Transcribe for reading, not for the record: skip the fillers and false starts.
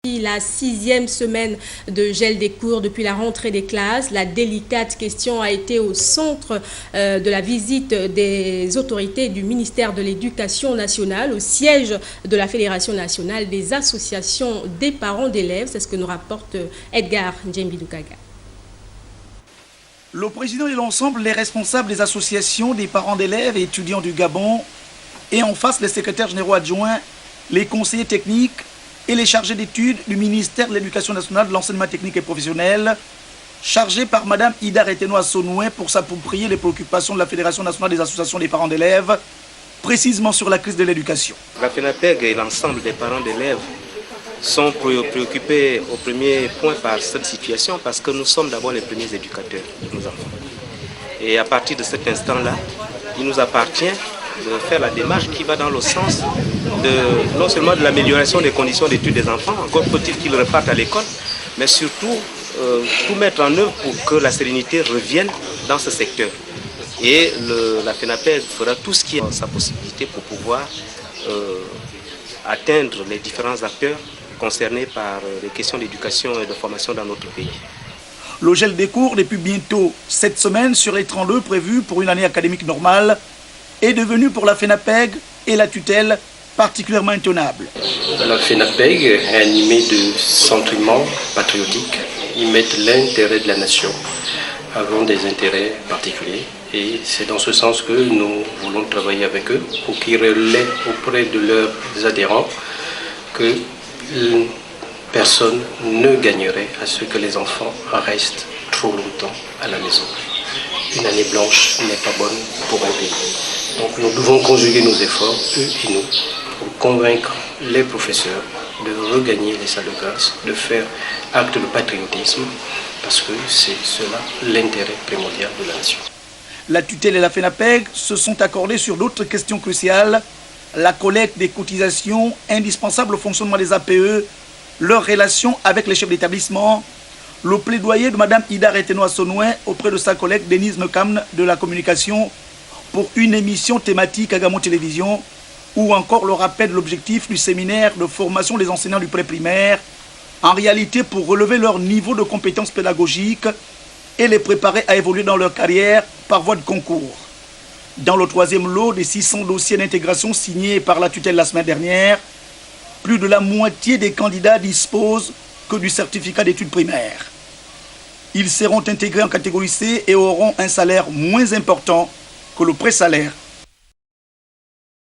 La 6e semaine de gel des cours depuis la rentrée des classes. La délicate question a été au centre de la visite des autorités du ministère de l'Éducation nationale au siège de la Fédération nationale des associations des parents d'élèves. C'est ce que nous rapporte Edgar Djembidoukaga. Le président et l'ensemble des responsables des associations des parents d'élèves et étudiants du Gabon et en face les secrétaires généraux adjoints, les conseillers techniques et les chargés d'études du ministère de l'Éducation nationale, de l'enseignement technique et professionnel, chargés par Mme Ida Retenoa Sonoué pour s'approprier les préoccupations de la Fédération nationale des associations des parents d'élèves, précisément sur la crise de l'éducation. La FENAPEG et l'ensemble des parents d'élèves sont préoccupés au premier point par cette situation parce que nous sommes d'abord les premiers éducateurs de nos enfants. Et à partir de cet instant-là, il nous appartient de faire la démarche qui va dans le sens non seulement de l'amélioration des conditions d'études des enfants, encore faut-il qu'ils repartent à l'école, mais surtout tout mettre en œuvre pour que la sérénité revienne dans ce secteur. Et la FENAPEG fera tout ce qui est en sa possibilité pour pouvoir atteindre les différents acteurs concernés par les questions d'éducation et de formation dans notre pays. Le gel des cours depuis bientôt 7 semaines sur les 32 prévus pour une année académique normale est devenu pour la FENAPEG et la tutelle particulièrement intenable. La FENAPEG est animée de sentiments patriotiques. Ils mettent l'intérêt de la nation avant des intérêts particuliers. Et c'est dans ce sens que nous voulons travailler avec eux pour qu'ils relaient auprès de leurs adhérents que personne ne gagnerait à ce que les enfants restent trop longtemps à la maison. Une année blanche n'est pas bonne pour un pays. Donc nous devons conjuguer nos efforts, eux et nous, pour convaincre les professeurs de regagner les salles de classe, de faire acte de patriotisme, parce que c'est cela l'intérêt primordial de la nation. La tutelle et la FENAPEG se sont accordés sur d'autres questions cruciales, la collecte des cotisations indispensables au fonctionnement des APE, leur relation avec les chefs d'établissement, le plaidoyer de Mme Ida Retenoa Sonoué auprès de sa collègue Denise Mekam de la communication pour une émission thématique à Gabon Télévision, ou encore le rappel de l'objectif du séminaire de formation des enseignants du pré-primaire, en réalité pour relever leur niveau de compétences pédagogiques et les préparer à évoluer dans leur carrière par voie de concours. Dans le 3e lot des 600 dossiers d'intégration signés par la tutelle la semaine dernière, plus de la moitié des candidats disposent que du certificat d'études primaires. Ils seront intégrés en catégorie C et auront un salaire moins important que le pré-salaire